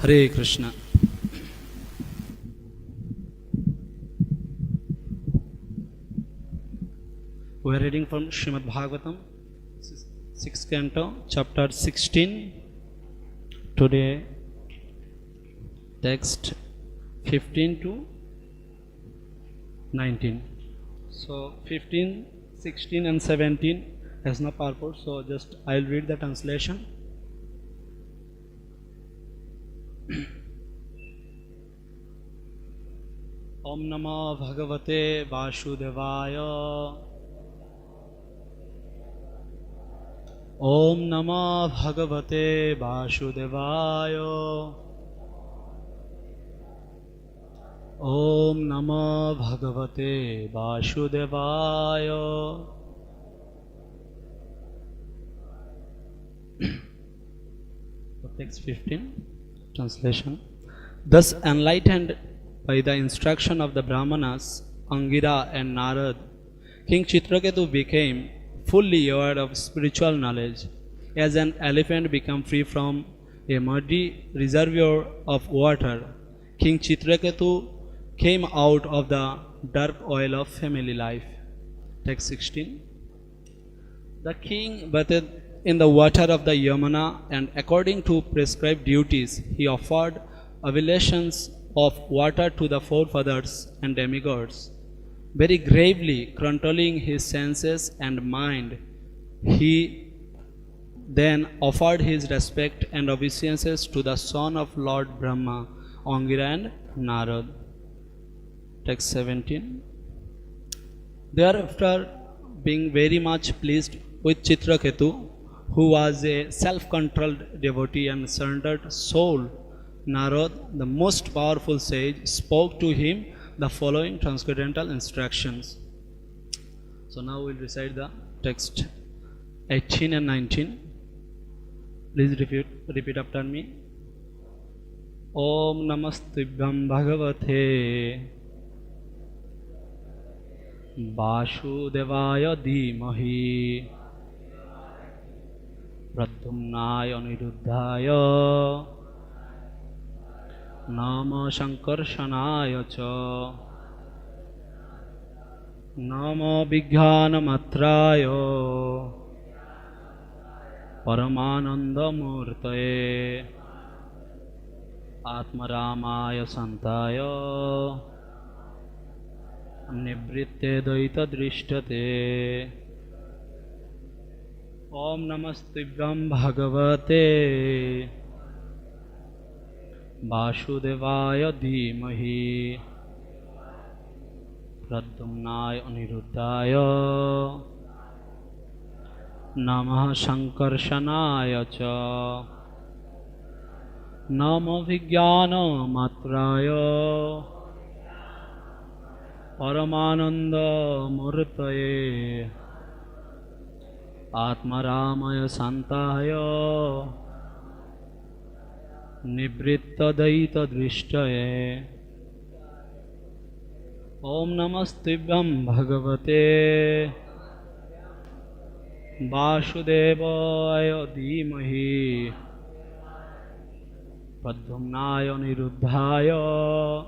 Hare Krishna. We are reading from Srimad Bhagavatam, 6th canto, chapter 16. Today, text 15 to 19. So 15, 16 and 17 has no purport, so just I'll read the translation. Om Namo Bhagavate Vasudevaya. Om Namo Bhagavate Vasudevaya. Om Namo Bhagavate Vasudevaya. Text 15, translation. Thus enlightened by the instruction of the Brahmanas, Angira and Narad, King Chitraketu became fully aware of spiritual knowledge. As an elephant becomes free from a muddy reservoir of water, King Chitraketu came out of the dark oil of family life. Text 16. The king bathed in the water of the Yamuna, and according to prescribed duties, he offered oblations of water to the forefathers and demigods. Very gravely controlling his senses and mind, he then offered his respect and obeisances to the son of Lord Brahma, Angira and Narad. Text 17. Thereafter, being very much pleased with Chitraketu, who was a self-controlled devotee and surrendered soul, Narad, the most powerful sage, spoke to him the following transcendental instructions. So now we'll recite the text 18 and 19. Please repeat after me. Om Namastibhyam Bhagavate Vasudevaya Dhimahi Pradyumnaya Aniruddhaya Nama Shankarshanaya Cha Nama Vijnanamatraya Paramananda Murtaye Atmaramaya Santaya Nivritte Daita Drishtate. Om Namastibhyam Bhagavate Vasudevaya Dhimahi Pradyumnaya Aniruddhaya Namah Shankarshanaya Cha Nama Vijnana Matraya Paramananda Murtaye Atmaramaya Santaya Nivritta Daita Drishtaye. Om Namastibhyam Bhagavate Vasudevaya Dhimahi Pradyumnaya Niruddhaya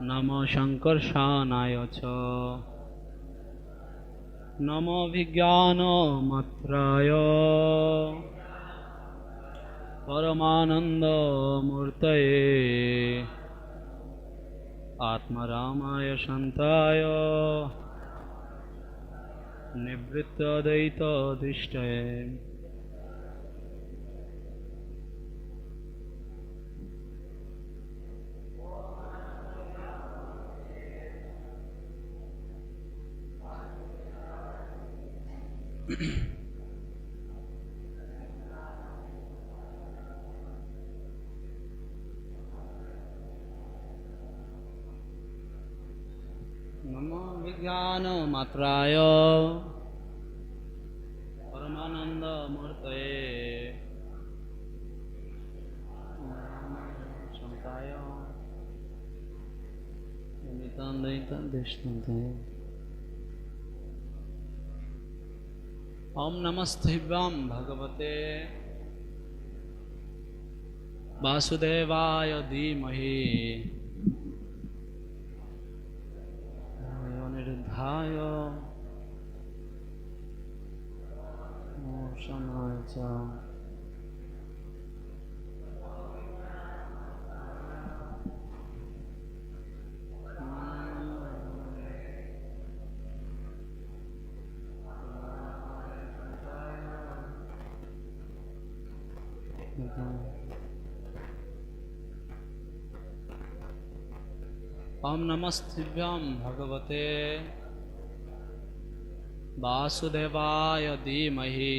Nama Shankarshanaya Cha Nama Vijnana Matraya Paramananda Murtaye Atmaramaya Shantaya Nivritta Daita Drishtaye. Namo Vijnana Matraya Paramananda Murtaye Shantaya Nityandaita Deshnante. Om Namastibhyam Bhagavate वासुदेवाय धीमहि अनिरुद्धाय मोक्षणाय च ओम नमस्तिभ्यं भगवते वासुदेवाय धीमहि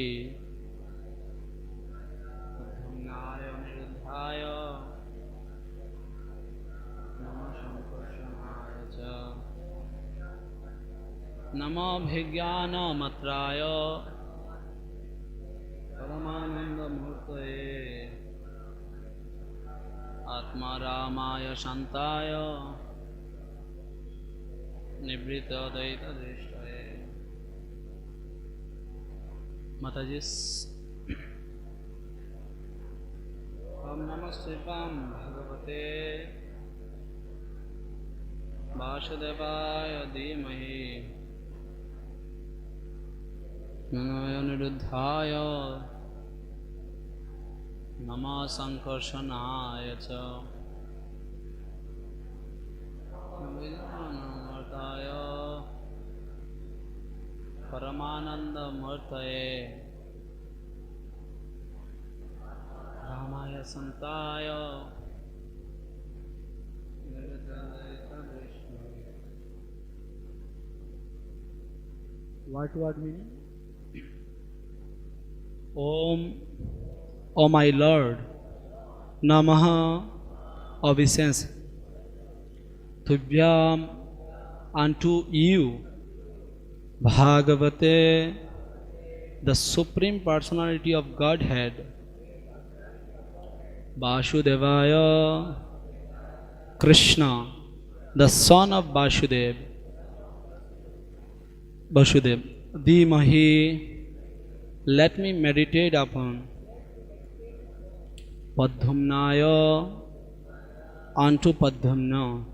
धम्नाय अनिरुद्धाय नमः संकर्षणाय च नमो अभिज्ञानमत्राय परमानन्दमूर्तये आत्मा रामाय शान्ताय निवृत्तद्वैतदृष्टये माताजी। ओम नमस्तेभ्यं भगवते वासुदेवाय धीमहि नमः अनिरुद्धाय नमः संकर्षणाय च विज्ञानमूर्तये परमानन्दमूर्तये रामाय सन्ताय what meaning? Om, O my Lord, Namaha obeisance Tubhyam unto you, Bhagavate, the Supreme Personality of Godhead, Vasudevaya, Krishna, the son of Vasudev, Dhimahi, let me meditate upon Padmnaya unto Padmna,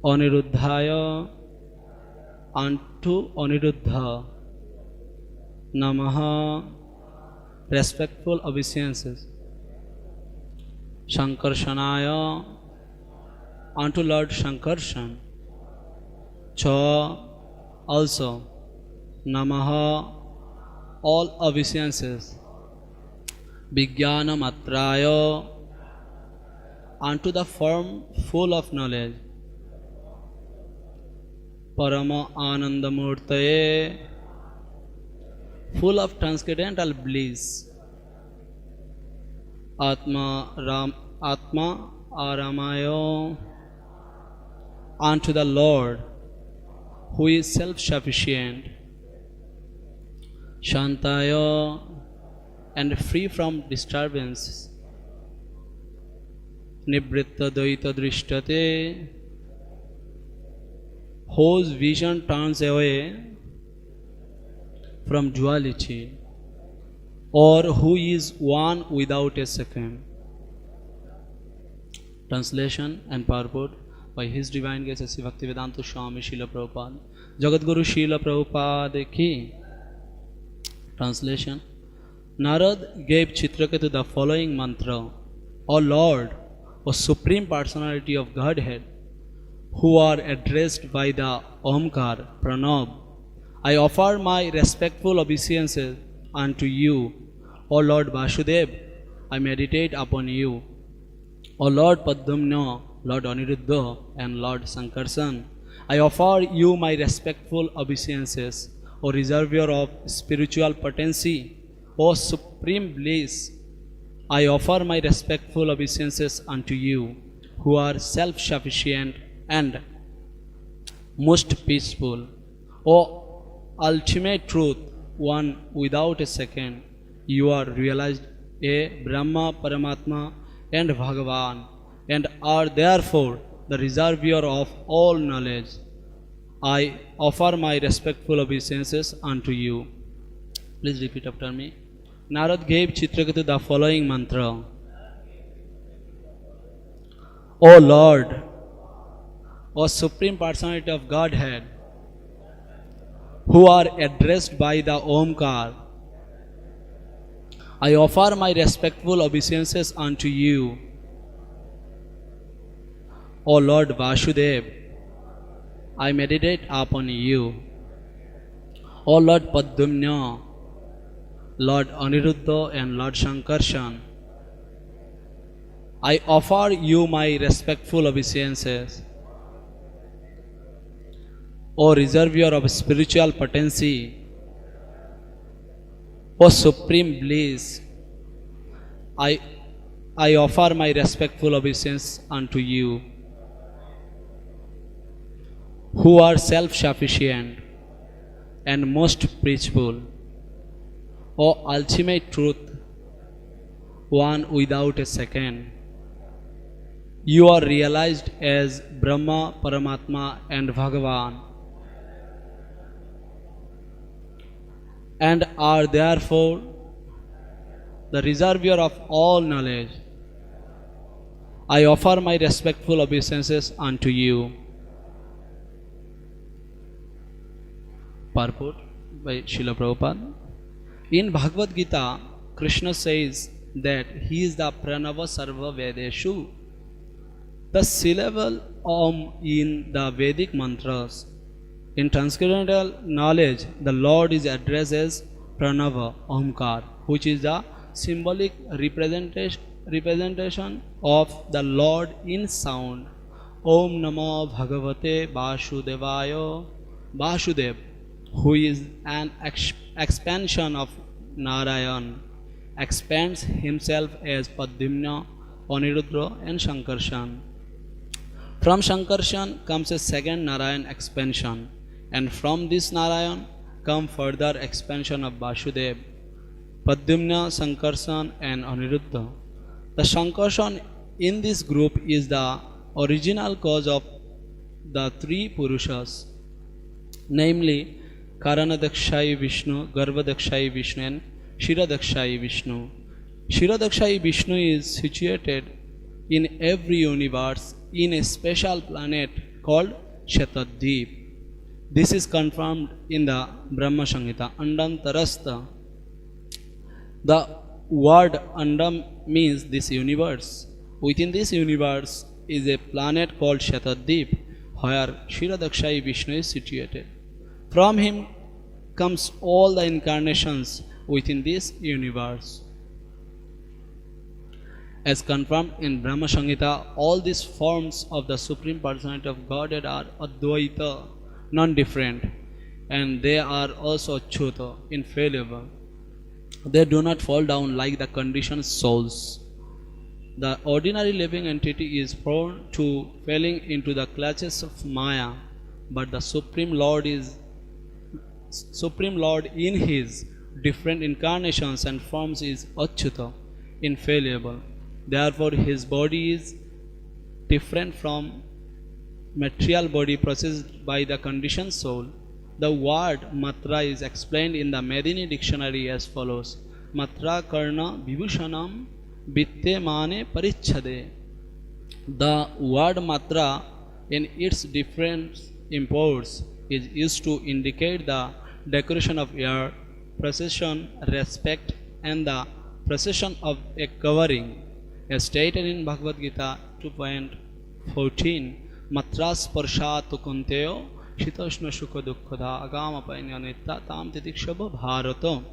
Aniruddhaya unto Aniruddha, Namaha, respectful obeisances, Shankarshanaya unto Lord Shankarshan, Cha also, Namaha, all obeisances, Vijnanamatraya unto the form full of knowledge, Parama Anandamurtaye, full of transcendental bliss, Atma Aramaya unto the Lord who is self-sufficient, Shantaya and free from disturbances, Nivritta Dvaita Drishtate, whose vision turns away from duality, or who is one without a second. Translation and purport by His Divine Grace Sri Bhaktivedanta Swami Srila Prabhupada, Jagadguru Srila Prabhupada ki. Translation. Narad gave Chitraketu the following mantra: O Lord, O Supreme Personality of Godhead, who are addressed by the Omkar Pranab, I offer my respectful obeisances unto you. O Lord Vasudev, I meditate upon you. O Lord Padmna, Lord Aniruddha, and Lord Sankarsan, I offer you my respectful obeisances. O reservoir of spiritual potency, O supreme bliss, I offer my respectful obeisances unto you, who are self-sufficient and most peaceful. O ultimate truth, one without a second, you are realized a Brahma, Paramatma and Bhagavan, and are therefore the reservoir of all knowledge. I offer my respectful obeisances unto you. Please repeat after me. Narad gave Chitraketu the following mantra: O Lord, O Supreme Personality of Godhead, who are addressed by the Omkar, I offer my respectful obeisances unto you. O Lord Vasudev, I meditate upon you. O Lord Padmanya, Lord Aniruddha and Lord Shankarshan, I offer you my respectful obeisances. O reservoir of spiritual potency, O supreme bliss, I offer my respectful obeisance unto you, who are self-sufficient and most preachable. O ultimate truth, one without a second. You are realized as Brahma, Paramatma and Bhagavan, and are therefore the reservoir of all knowledge. I offer my respectful obeisances unto you. Purport by Srila Prabhupada. In Bhagavad Gita, Krishna says that he is the Pranava Sarva Vedeshu. The syllable Om in the Vedic mantras. In transcendental knowledge, the Lord is addressed as Pranava, Omkar, which is the symbolic representation of the Lord in sound. Om Namo Bhagavate Vasudevaya. Vasudev, who is an expansion of Narayan, expands himself as Padmanya, Aniruddha and Shankarshan. From Shankarshan comes a second Narayan expansion, and from this Narayan come further expansion of Vasudev, Padmanya, Shankarshan and Aniruddha. The Shankarshan in this group is the original cause of the three Purushas, namely Karanadakshayi Vishnu, Garbhadakshayi Vishnu and Shiradakshayi Vishnu. Shiradakshayi Vishnu is situated in every universe in a special planet called Shataddeep. This is confirmed in the Brahma Samhita, Andantarastha. The word Andam means this universe. Within this universe is a planet called Shataddeep, where Shiradakshayi Vishnu is situated. From him comes all the incarnations within this universe. As confirmed in Brahma Samhita, all these forms of the Supreme Personality of Godhead are Advaita, non-different, and they are also Achyuta, infallible. They do not fall down like the conditioned souls. The ordinary living entity is prone to falling into the clutches of Maya, but the Supreme Lord in his different incarnations and forms is Achyuta, infallible. Therefore, his body is different from material body processed by the conditioned soul. The word Matra is explained in the Medini dictionary as follows: Matra karna vibhushanam vitte mane parichhade. The word Matra in its different imports is used to indicate the decoration of air, procession, respect, and the procession of a covering. As stated in Bhagavad Gita 2.14, Matras Parshat Kunteo Shitoshna Shuka Dukkada Agama Painyanita Tam Titikshaba Bharata.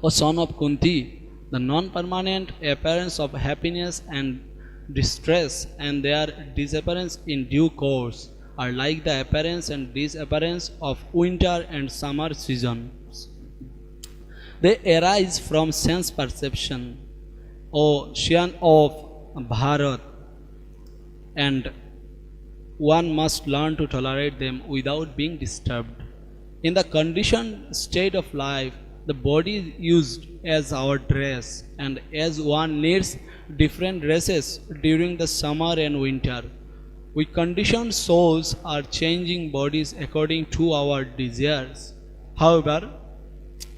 O son of Kunti, the non-permanent appearance of happiness and distress and their disappearance in due course are like the appearance and disappearance of winter and summer seasons. They arise from sense perception, ocean of Bharat, and one must learn to tolerate them without being disturbed. In the conditioned state of life, the body is used as our dress, and as one needs different dresses during the summer and winter, we conditioned souls are changing bodies according to our desires. However,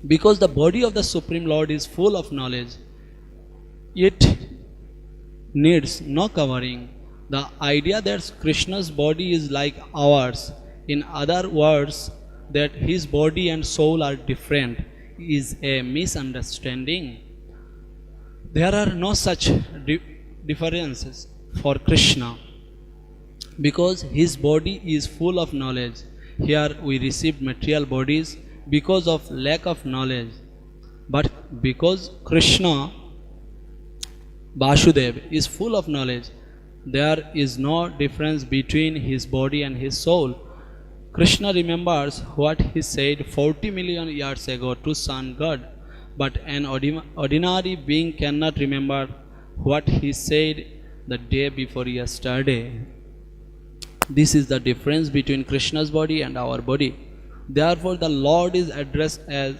because the body of the Supreme Lord is full of knowledge, it needs no covering. The idea that Krishna's body is like ours, in other words, that his body and soul are different, is a misunderstanding. There are no such differences for Krishna because his body is full of knowledge. Here we receive material bodies because of lack of knowledge. But because Krishna Vasudev is full of knowledge, there is no difference between his body and his soul. Krishna remembers what he said 40 million years ago to Sun God, but an ordinary being cannot remember what he said the day before yesterday. This is the difference between Krishna's body and our body. Therefore, the Lord is addressed as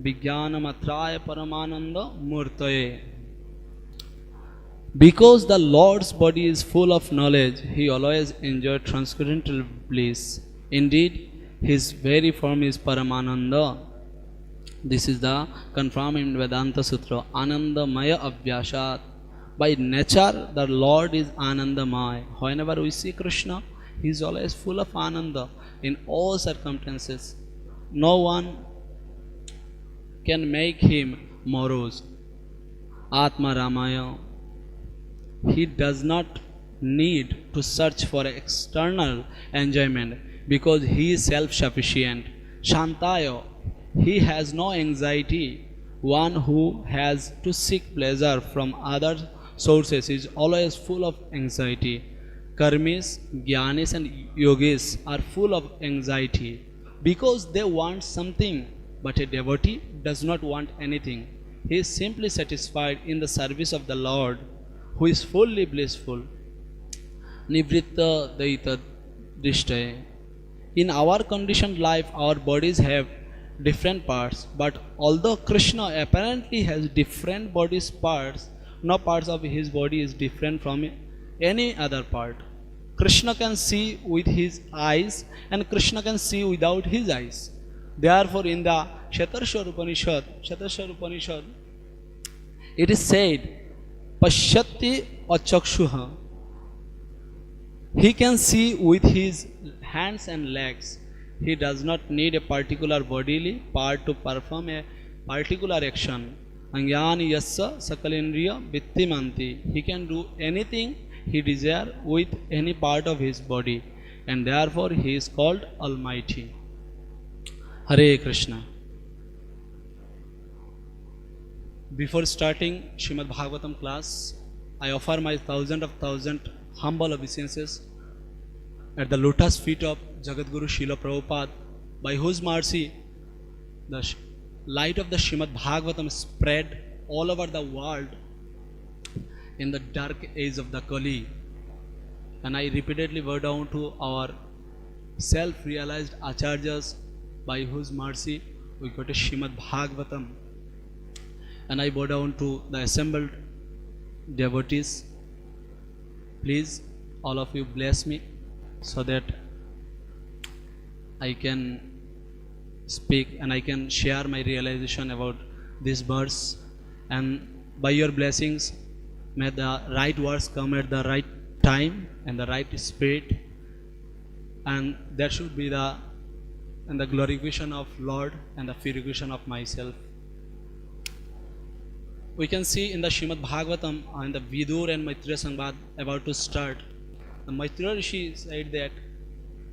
Vijnanamatraya Paramananda Murtaye. Because the Lord's body is full of knowledge, he always enjoyed transcendental bliss. Indeed, his very form is Paramananda. This is the confirmed in Vedanta Sutra, Anandamaya Avyashat. By nature, the Lord is Anandamaya. Whenever we see Krishna, he is always full of Ananda in all circumstances. No one can make him morose. Atma Ramaya. He does not need to search for external enjoyment because he is self-sufficient. Shantaya. He has no anxiety. One who has to seek pleasure from other sources is always full of anxiety. Karmis, Jnanis and Yogis are full of anxiety because they want something, but a devotee does not want anything. He is simply satisfied in the service of the Lord, who is fully blissful. Nivritta Daita Drishtaya. In our conditioned life, our bodies have different parts, but although Krishna apparently has different body parts, no parts of his body is different from any other part. Krishna can see with his eyes and Krishna can see without his eyes. Therefore, in the Shatarshar Upanishad, it is said, Pashyati Achakshuha. He can see with his hands and legs. He does not need a particular bodily part to perform a particular action. Angyani yassa sakalindriya vittimanti. He can do anything he desires with any part of his body, and therefore he is called Almighty. Hare Krishna. Before starting Srimad Bhagavatam class, I offer my thousand humble obeisances at the lotus feet of Jagadguru Srila Prabhupada, by whose mercy the light of the Srimad Bhagavatam spread all over the world in the dark age of the Kali. And I repeatedly bow down to our self-realized Acharyas, by whose mercy we got a Srimad Bhagavatam. And I bow down to the assembled devotees. Please, all of you bless me so that I can speak and I can share my realization about this verse. And by your blessings, may the right words come at the right time and the right spirit, and there should be the glorification of Lord and the purification of myself. We can see in the Srimad Bhagavatam and the Vidur and Maitreya Samvad about to start. The Maitreya Rishi said that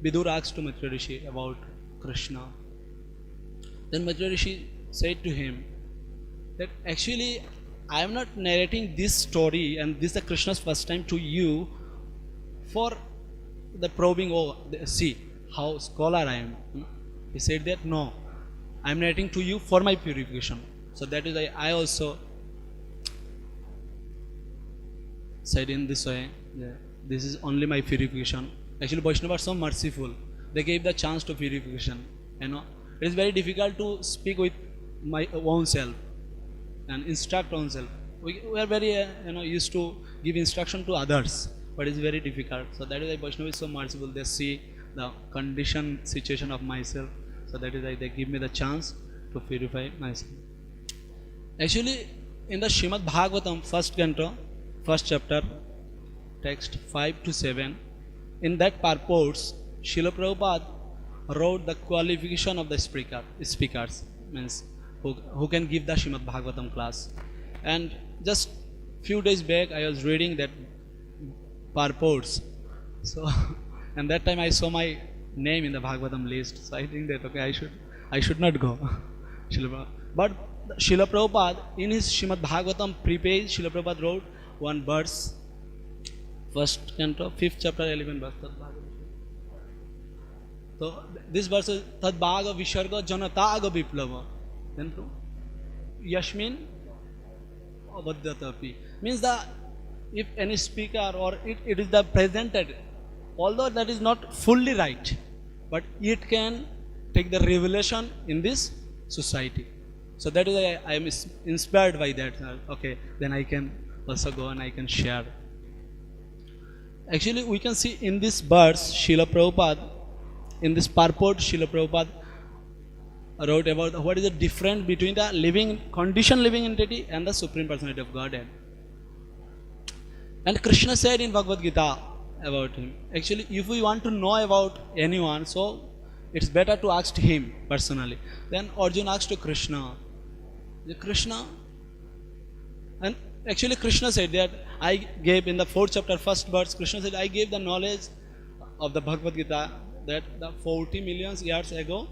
Vidur asked to Maitreya Rishi about Krishna. Then Maitreya Rishi said to him that actually I am not narrating this story and this is Krishna's first time to you for the probing, oh, see how scholar I am. He said that no, I am narrating to you for my purification. So that is why I also said in this way, this is only my purification. Actually, Vaishnavas are so merciful. They gave the chance to purification. You know, it is very difficult to speak with my own self and instruct own self. We are very used to give instruction to others, but it's very difficult. So that is why Vaishnava is so merciful. They see the condition situation of myself. So that is why they give me the chance to purify myself. Actually, in the Srimad Bhagavatam, first canto, first chapter, text 5 to 7. In that purports, Srila Prabhupada wrote the qualification of the speakers, means who can give the Srimad Bhagavatam class. And just few days back, I was reading that purports. So, and that time I saw my name in the Bhagavatam list. So I think that okay, I should not go. But Srila Prabhupada in his Srimad Bhagavatam preface, Srila Prabhupada wrote one verse, first canto, 5th chapter, 11th verse. So this verse is Tad Bhaga Visharga Janataga Viplava. Then to Yashmin Avadhyatapi. Means that if any speaker or it is the presented, although that is not fully right, but it can take the revelation in this society. So that is why I am inspired by that. Okay, then I can also go and I can share. Actually, we can see in this verse, Srila Prabhupada, in this purport, Srila Prabhupada wrote about what is the difference between the conditioned living entity and the Supreme Personality of Godhead. And Krishna said in Bhagavad Gita about him. Actually, if we want to know about anyone, so it's better to ask him personally. Then Arjuna asked to Krishna. Krishna, and actually Krishna said that I gave in the 4th chapter, 1st verse, Krishna said, I gave the knowledge of the Bhagavad Gita that the 40 million years ago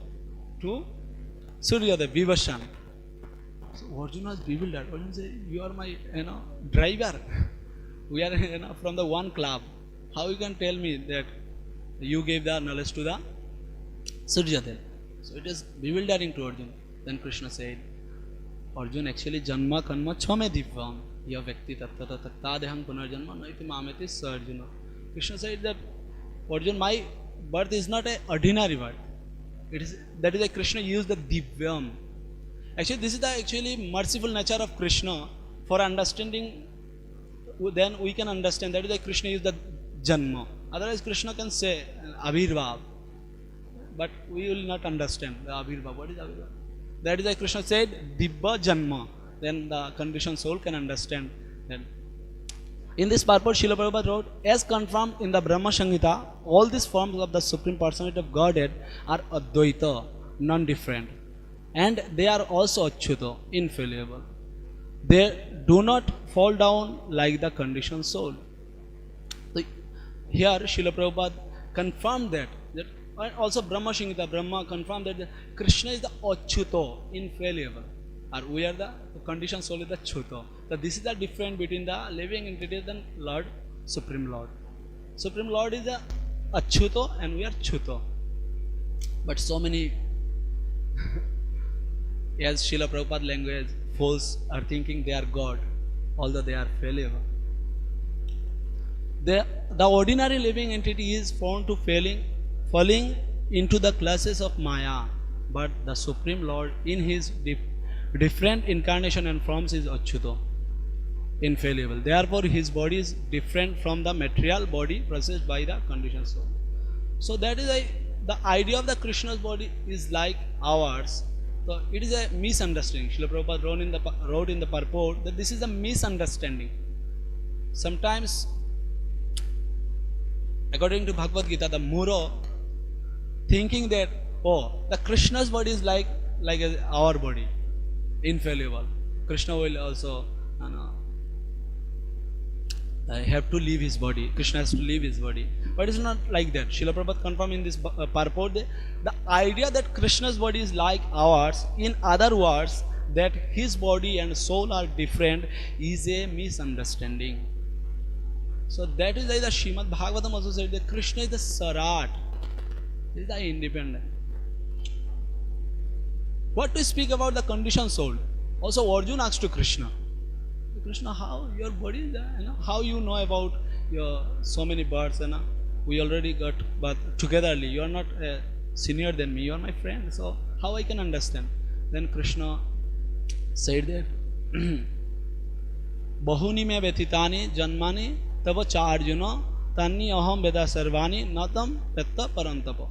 to Suryadev, Vivashan. So Arjuna was bewildered. Arjuna said, you are my driver. We are from the one club. How you can tell me that you gave the knowledge to the Suryadev? So it is bewildering to Arjuna. Then Krishna said, Arjuna, actually janma kanma chhame divvam ya vyakti tattata tattadeham punarjanma naiti mameti sa Arjuna. Krishna said that Arjuna, my birth is not an ordinary birth. That is why Krishna used the divyam. Actually, this is the actually merciful nature of Krishna. For understanding, then we can understand. That is why Krishna used the janma. Otherwise, Krishna can say abhirvav, but we will not understand the abhirvav. What is abhirvav? That is why Krishna said Dibba Janma. Then the conditioned soul can understand. Then in this purport, Srila Prabhupada wrote, as confirmed in the Brahma Samhita, all these forms of the Supreme Personality of Godhead are Advaita, non-different. And they are also Achyuta, infallible. They do not fall down like the conditioned soul. So here Srila Prabhupada confirmed that and also Brahma Samhita, Brahma confirmed that Krishna is the Achyuta, infallible. Or we are the conditioned soul is the Achyuta. So this is the difference between the living entity and Lord, Supreme Lord. Supreme Lord is the Achyuta and we are Achyuta. But so many, as Srila Prabhupada language, fools are thinking they are God, although they are fallible. The ordinary living entity is prone to falling into the classes of Maya, but the Supreme Lord in his different incarnation and forms is Achyuta, infallible. Therefore, his body is different from the material body processed by the conditioned soul. So that is why the idea of the Krishna's body is like ours. So it is a misunderstanding. Srila Prabhupada wrote in the purport that this is a misunderstanding. Sometimes, according to Bhagavad Gita, the Muro thinking that the Krishna's body is like our body, infallible. Krishna will also have to leave his body. Krishna has to leave his body. But it's not like that. Srila Prabhupada confirmed in this purport that the idea that Krishna's body is like ours, in other words, that his body and soul are different, is a misunderstanding. So that is why the Srimad Bhagavatam also said that Krishna is the Sarat. He is the independent. What to speak about the conditioned soul? Also Arjuna asked to Krishna, Krishna, how your body is there? How you know about your so many births? We already got birth togetherly. You are not senior than me. You are my friend. So how I can understand? Then Krishna said that Bahuni me vetitani janmani tava cha Arjuna tanni aham veda sarvani natam petta parantapa.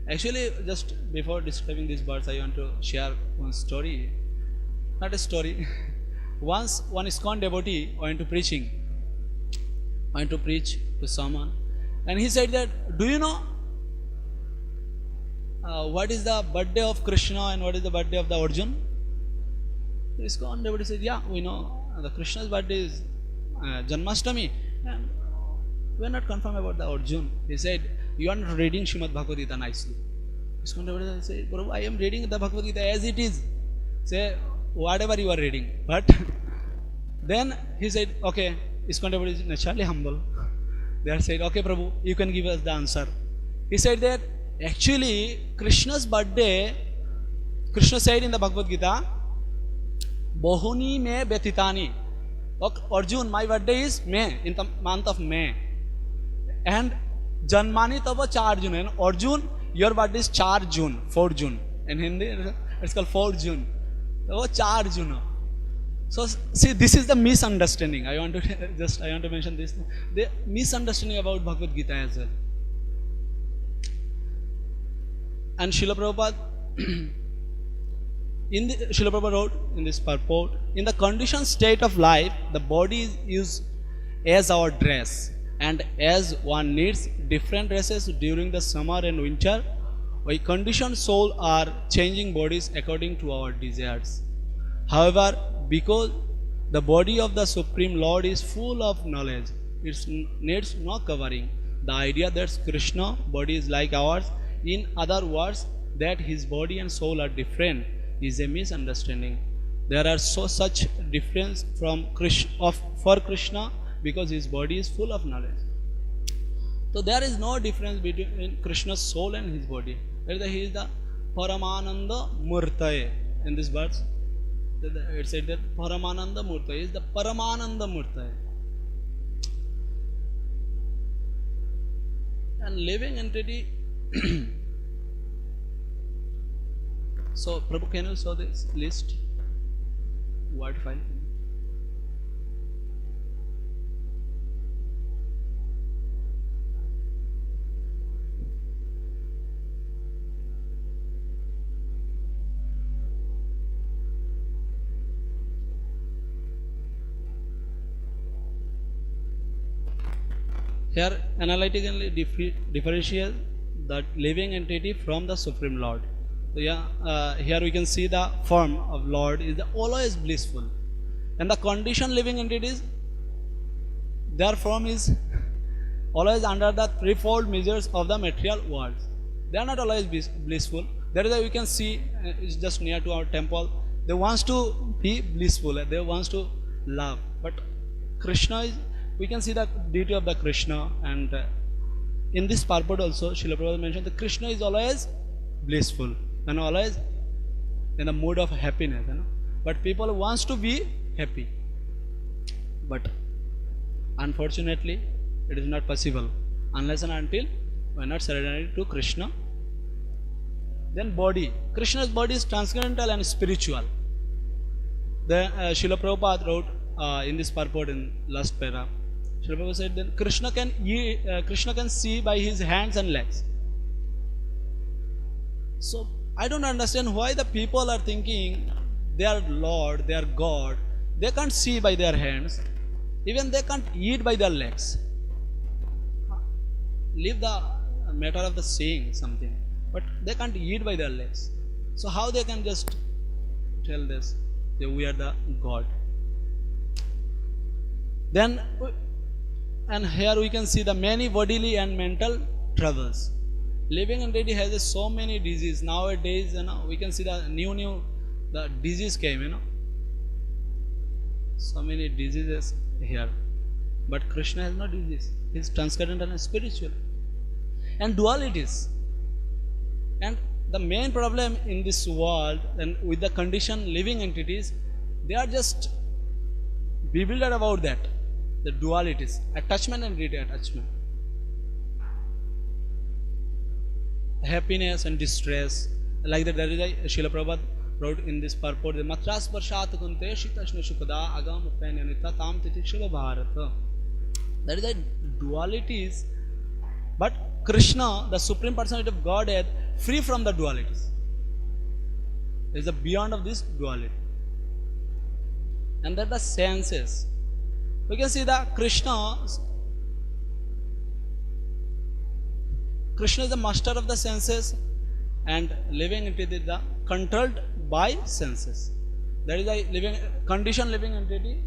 Actually, just before describing these birds, I want to share one story. Not a story. Once one ISKCON devotee went to preaching. went to preach to someone, and he said that, do you know what is the birthday of Krishna and what is the birthday of the Arjun? ISKCON devotee said, yeah, we know the Krishna's birthday is Janmashtami, and we are not confirmed about the Arjun. He said, you are not reading Srimad Bhagavad Gita nicely. ISKCON devotee said, Prabhu, I am reading the Bhagavad Gita as it is. Say whatever you are reading. But then he said, okay, ISKCON devotee is naturally humble. They said, okay, Prabhu, you can give us the answer. He said that actually Krishna's birthday, Krishna said in the Bhagavad Gita, Bahuni me betitani. Okay, Arjun, my birthday is May, in the month of May. And Janmani tava 4 June. And Arjun, your birthday is 4 June, 4 June. In Hindi, it's called 4 June. So 4 June. So see, this is the misunderstanding. I want to mention this. The misunderstanding about Bhagavad Gita as well. And Srila Prabhupada Srila Prabhupada wrote in this purport, in the conditioned state of life, the body is used as our dress, and as one needs different dresses during the summer and winter, we conditioned soul are changing bodies according to our desires. However, because the body of the Supreme Lord is full of knowledge, it needs no covering. The idea that Krishna body is like ours, in other words, that his body and soul are different, is a misunderstanding. There are such difference for Krishna because his body is full of knowledge. So there is no difference between Krishna's soul and his body. He is the Paramananda Murtaye. In this verse, it said that Paramananda Murtaye is the Paramananda Murtaye. And living entity. So, Prabhu, can you show this list? Word file. Here, analytically differentiate the living entity from the Supreme Lord. So here we can see the form of Lord is always blissful, and the conditioned living entities, their form is always under the threefold measures of the material world. They are not always blissful. That is why we can see it's just near to our temple. They want to be blissful. They want to love. But Krishna is, we can see the deity of the Krishna, and in this purport also, Srila Prabhupada mentioned that Krishna is always blissful and always in the mood of happiness, but people wants to be happy, but unfortunately it is not possible unless and until we are not surrendered to Krishna. Then body, Krishna's body is transcendental and spiritual. The Srila Prabhupada wrote in this purport in last para, Srila Prabhupada said that Krishna can see by his hands and legs. So I don't understand why the people are thinking they are Lord, they are God. They can't see by their hands, even they can't eat by their legs. Leave the matter of the saying something, but they can't eat by their legs. So how they can just tell this that we are the God? Then, and here we can see the many bodily and mental troubles. Living entity has so many diseases nowadays. We can see the the disease came. So many diseases here, but Krishna has no disease. He is transcendental and spiritual. And dualities. And the main problem in this world and with the conditioned living entities, they are just bewildered about that. The dualities, attachment and detachment. Happiness and distress, like that. That is why Srila Prabhupada wrote in this purport, Matras Parshat Kunte Shitashna Shukada Agam Upanyanita Tam Titikshava Bharata. That is why dualities, but Krishna, the Supreme Personality of Godhead, free from the dualities. There is a beyond of this duality. And that the senses. We can see that Krishna Krishna is the master of the senses and living entity is the controlled by senses. That is the living condition living entity.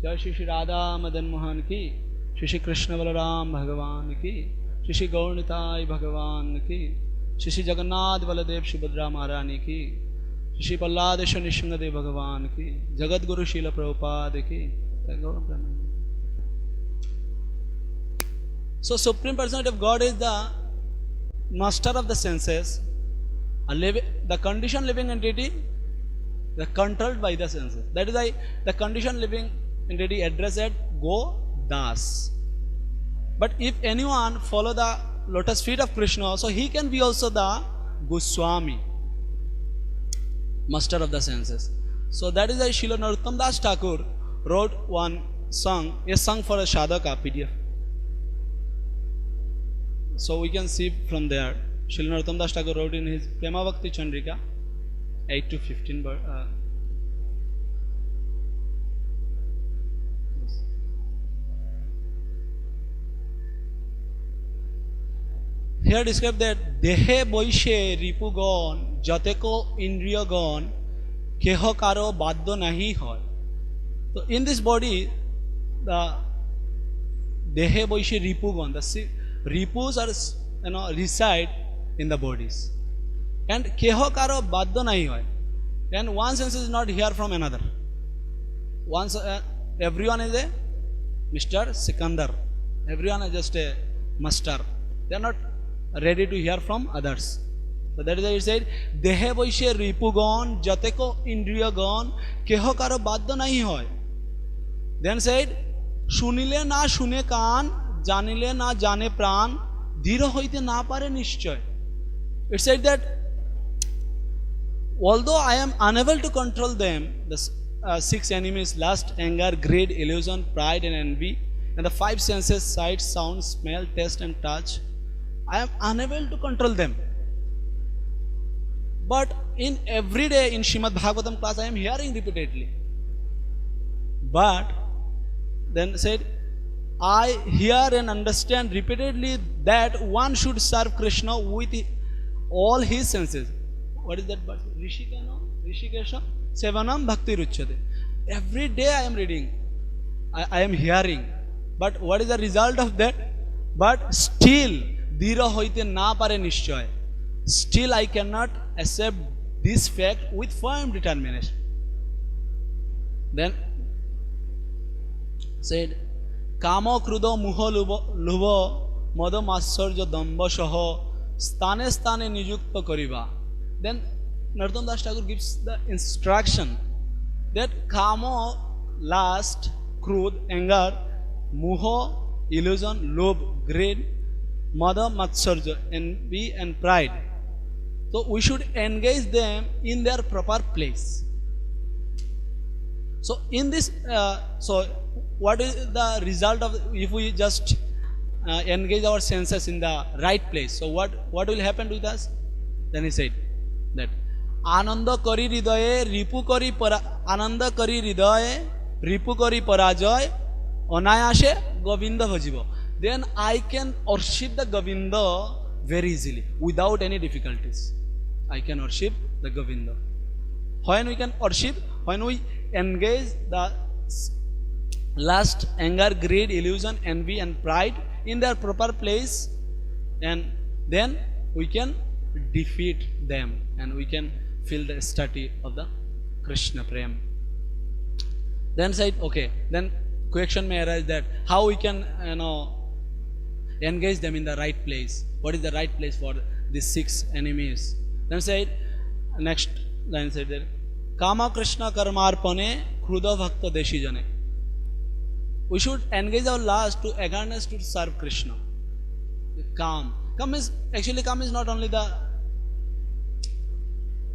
Jai Shri Shri Radha Madan Mohan ki, Shri Shri Krishna Balaram Bhagavan ki, Shri Shri Gaurnitai Bhagavan ki, Shri Shri Jagannath Baladev Subhadra Maharani ki, Shri Shri Palladesha Nishringadev Bhagavan ki, Jagat Guru Srila Prabhupada ki. So Supreme Personality of God is the master of the senses, the condition living entity, the controlled by the senses. That is why the condition living entity addressed Go Das. But if anyone follow the lotus feet of Krishna, so he can be also the Goswami, master of the senses. So that is why Srila Narottam Das Thakur wrote one song, a song for a Sadhaka PDF. So we can see from there, Srila Narottam Das Thakur wrote in his Prema Bhakti Chandrika 8 to 15. Here described that Dehe Boishe Ripugon Jateko Indriyagon Keho Karo Baddo Nahi Hoy. So in this body, the Dehe Boishe Ripugon, the Ripus are reside in the bodies. And Keho Karo Baddo Nahi Hoy. And one sense is not here from another. Once everyone is a Mr. Sikandar. Everyone is just a master. They are not ready to hear from others. So that is why he said, Dehe Boishe Ripugon Jateko Indriyagon Keho Karo Baddo Nahi Hoy. Then said, Shunile na shune kan, Janile na jane pran, Dhiro hoite na pare nishchoy. It said that although I am unable to control them, the 6 enemies, lust, anger, greed, illusion, pride and envy, and the 5 senses, sight, sound, smell, taste and touch, I am unable to control them. But in every day in Srimad Bhagavatam class, I am hearing repeatedly. But then said, I hear and understand repeatedly that one should serve Krishna with all his senses. What is that? Rishikesha Sevanam Bhakti Ruchyate. Every day I am reading, I am hearing. But what is the result of that? But still, Dhira hoite na pare nishchoy. Still I cannot accept this fact with firm determination. Then said, Kamo krudo muho lubo modo matsarjo damba shoho stane stane niyukta kariba. Then Narottam Das Thakur gives the instruction that Kamo, lust, crude, anger, muho, illusion, lobh, greed, mada, matsarja, envy and pride. So we should engage them in their proper place. So in this, so what is the result of if we just engage our senses in the right place? So what will happen with us? Then he said that Ananda kari hridaye ripu kari Ananda kari hridaye ripu kari parajay anayashe Govinda bhajibo. Then I can worship the Govinda very easily without any difficulties. I can worship the Govinda. When we can worship, when we engage the lust, anger, greed, illusion, envy and pride in their proper place, and then we can defeat them and we can feel the study of the Krishna Prem. Then said, okay, then question may arise that how we can engage them in the right place. What is the right place for these 6 enemies? Then said, next line said there, Kama Krishna Karmarpane Kruda Bhakta Deshi Jane. We should engage our lust to eagerness to serve Krishna. Kam. Kam is not only the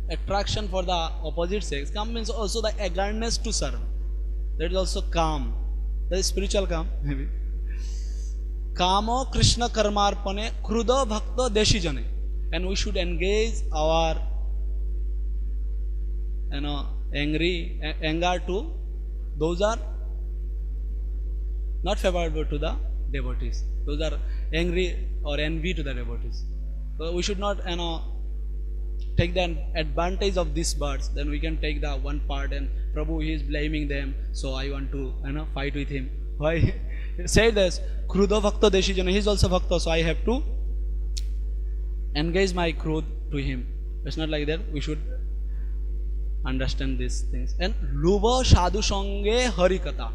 attraction for the opposite sex. Kam means also the eagerness to serve. That is also kam. That is spiritual kam, maybe. Kamo Krishna Karmarpane Kruda Bhakta Deshi Jane. And we should engage our anger to those are not favorable to the devotees. Those are angry or envy to the devotees. So we should not, take the advantage of these birds. Then we can take the one part and Prabhu, he is blaming them, so I want to, fight with him. Why? Say this, Krudo Bhakta Deshijana, he is also Bhakta, so I have to engage my Krud to him. It's not like that. We should understand these things. And Luba Sadhu Sange Harikatha.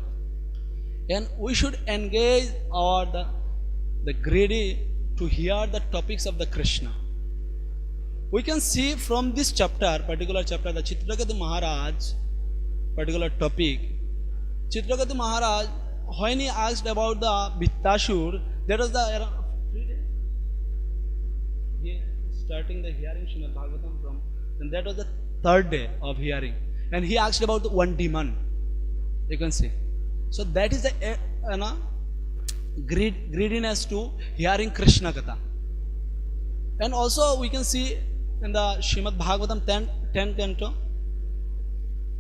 And we should engage the greedy to hear the topics of the Krishna. We can see from this chapter, particular chapter, the Chitraketu Maharaj, particular topic. Chitraketu Maharaj, when he asked about the Bhittashur, that was the starting the hearing Srimad Bhagavatam from, and that was the third day of hearing. And he asked about the one demon. You can see. So that is the greediness to hearing Krishna Katha. And also we can see in the Srimad Bhagavatam 10th canto,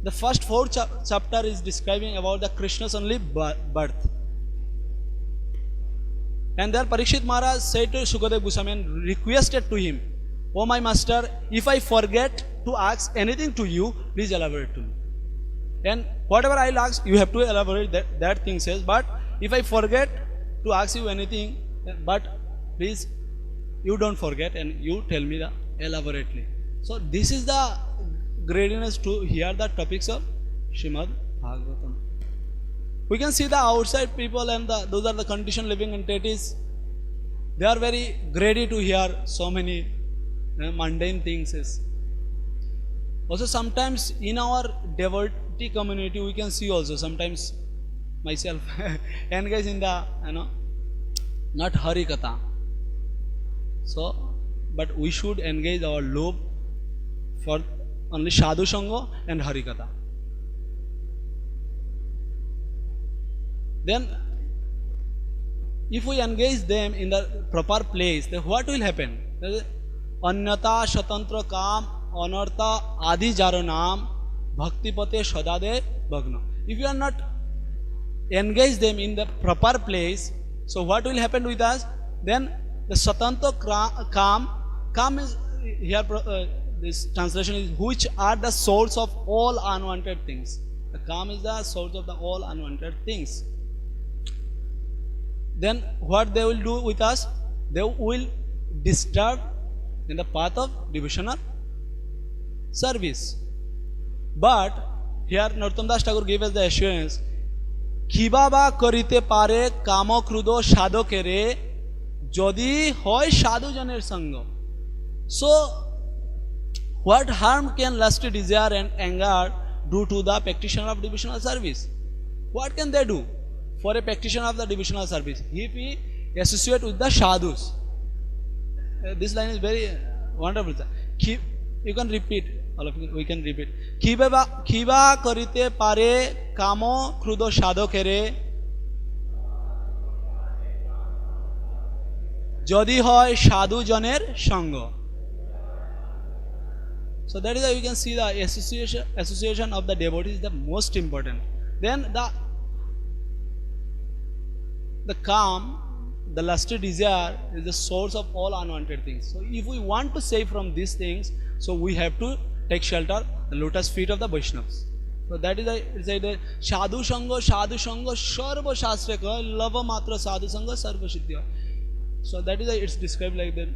the first 4 chapter is describing about the Krishna's only birth. And there Parikshit Maharaj said to Shukadev Goswami and requested to him, "Oh my master, if I forget to ask anything to you, please elaborate to me. And whatever I'll ask, you have to elaborate." That thing says, but if I forget to ask you anything, but please, you don't forget and you tell me the elaborately. So this is the greediness to hear the topics of Srimad Bhagavatam. We can see the outside people and those are the conditioned living entities. They are very greedy to hear so many mundane things. Also sometimes in our devotee community we can see also sometimes myself engage in the not Hari Katha. So but we should engage our love for only Sadhu Sangha and Hari Katha. Then if we engage them in the proper place, then what will happen? Anyata Shatantra Kam Anartha Adi Jaro Naam Bhakti Pate Shadade Bhagna. If you are not engage them in the proper place, so what will happen with us? Then the Shatantra Kam is here, this translation is which are the source of all unwanted things. The Kam is the source of the all unwanted things. Then what they will do with us? They will disturb in the path of devotional service. But here Narottam Das Thakur gave us the assurance, Kibaba karite pare kamo krudo sadhokere jodi hoy sadhu janer sangha. So what harm can lust, desire and anger do to the practitioner of devotional service? What can they do for a practitioner of the devotional service if he associate with the sadhus? This line is very wonderful. You can repeat, all of you, we can repeat. Kiba karite pare kamo krudo sadhokere jodi hoy sadhu janer sangha. So that is how you can see the association of the devotees is the most important. Then the calm, the lusty desire is the source of all unwanted things. So if we want to save from these things, so we have to take shelter the lotus feet of the Vaishnavas. So that is the Sadhu Sangha Sarva Shastra ka lava matra Sadhu Sangha Sarva Siddhya. So that is it's described like that.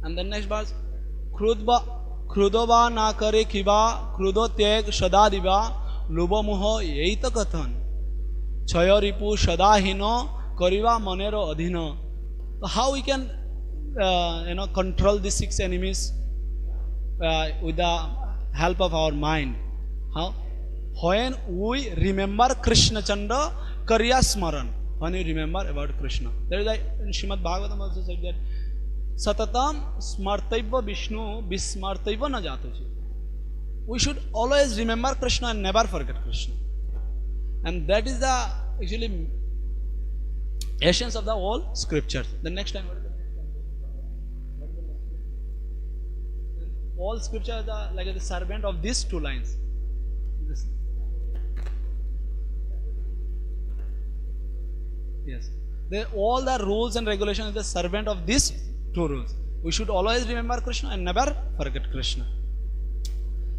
And then next verse, Krudova na kare kiba krudo teg sada diva luba moho yeita kathan chaya ripu sada hino kariva manero adhina. How we can control these 6 enemies with the help of our mind? How? When we remember Krishna Chanda Karya Smaran. When we remember about Krishna. That is why in Srimad Bhagavatam also said that Satatam Smartaiva Vishnu Vismartaiva na jatuji. We should always remember Krishna and never forget Krishna. And that is the actually essence of the whole scriptures. The next time, all scriptures are like the servant of these 2 lines. Yes. all the rules and regulations is the servant of these two rules. We should always remember Krishna and never forget Krishna.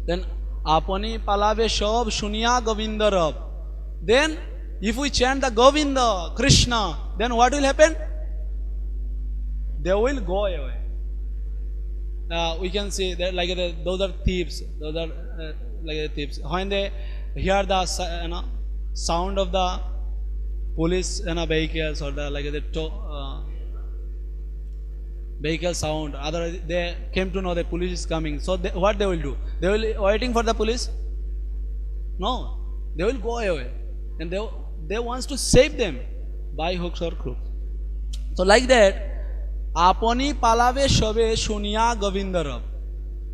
Then apani palave shob shunya govinda rab. Then if we chant the Govinda, Krishna, then what will happen? They will go away. We can see that like those are thieves. Those are like thieves. When they hear the sound of the police vehicles or the like the vehicle sound, otherwise they came to know the police is coming. So what they will do? They will waiting for the police? No, they will go away, and they wants to save them by hooks or crooks. So like that, apani palave shobe shunya govinda rab,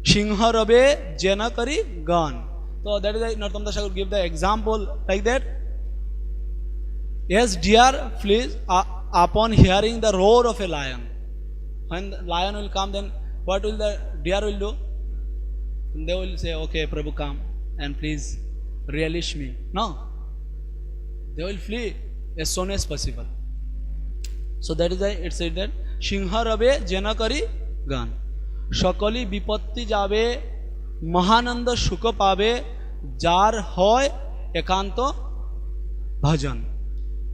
singha rabe jena kari gan. So that is why Narottam Das Thakur give the example like that. Yes, deer flees upon hearing the roar of a lion. When the lion will come, then what will the deer will do? They will say, okay, Prabhu, come and please relish me. No, they will flee as soon as possible. So that is why it said that Singha rabe jena kari gan, Shakali bipatti jabe Mahananda shuka pabe jar hoy ekanto bhajan.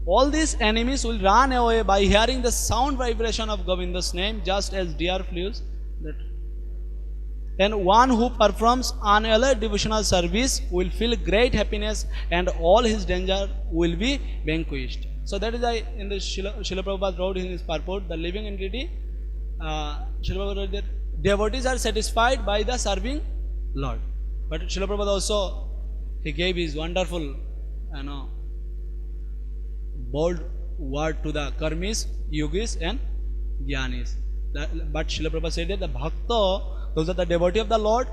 All these enemies will run away by hearing the sound vibration of Govinda's name, just as deer flees. And one who performs unalloyed devotional service will feel great happiness, and all his danger will be vanquished. So that is why in the Srila Prabhupada wrote in his purport, the living entity, Srila Prabhupada wrote that devotees are satisfied by the serving Lord. But Srila Prabhupada also, he gave his wonderful, bold word to the karmis, yogis and jnanis. But Srila Prabhupada said that the bhakta, those are the devotee of the Lord,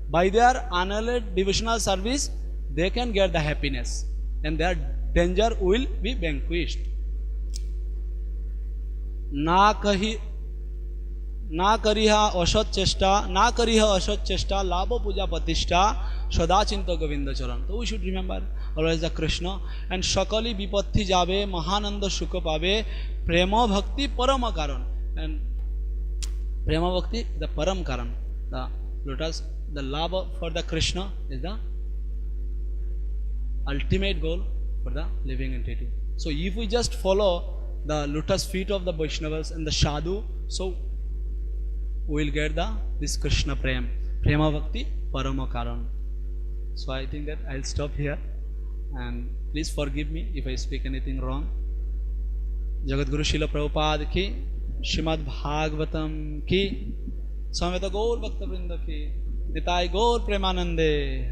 by their unalloyed devotional service, they can get the happiness, and their danger will be vanquished. Na kariha asat chesta labho puja patishta sadachinta govinda charan. So we should remember always the Krishna. And shakali vipatti jabe mahananda sukha pabe prema bhakti parama karan. And prema bhakti, the param karan, the lotus, the love for the Krishna is the ultimate goal for the living entity. So if we just follow the lotus feet of the Vaishnavas and the sadhu, so we will get this Krishna prema bhakti parama karan. So I think that I'll stop here, and please forgive me if I speak anything wrong. Jagat Guru Srila Prabhupada ki, Srimad Bhagavatam ki, Samveta Gaur Bhakta Vrinda ki, Nitai Gaur Premanande.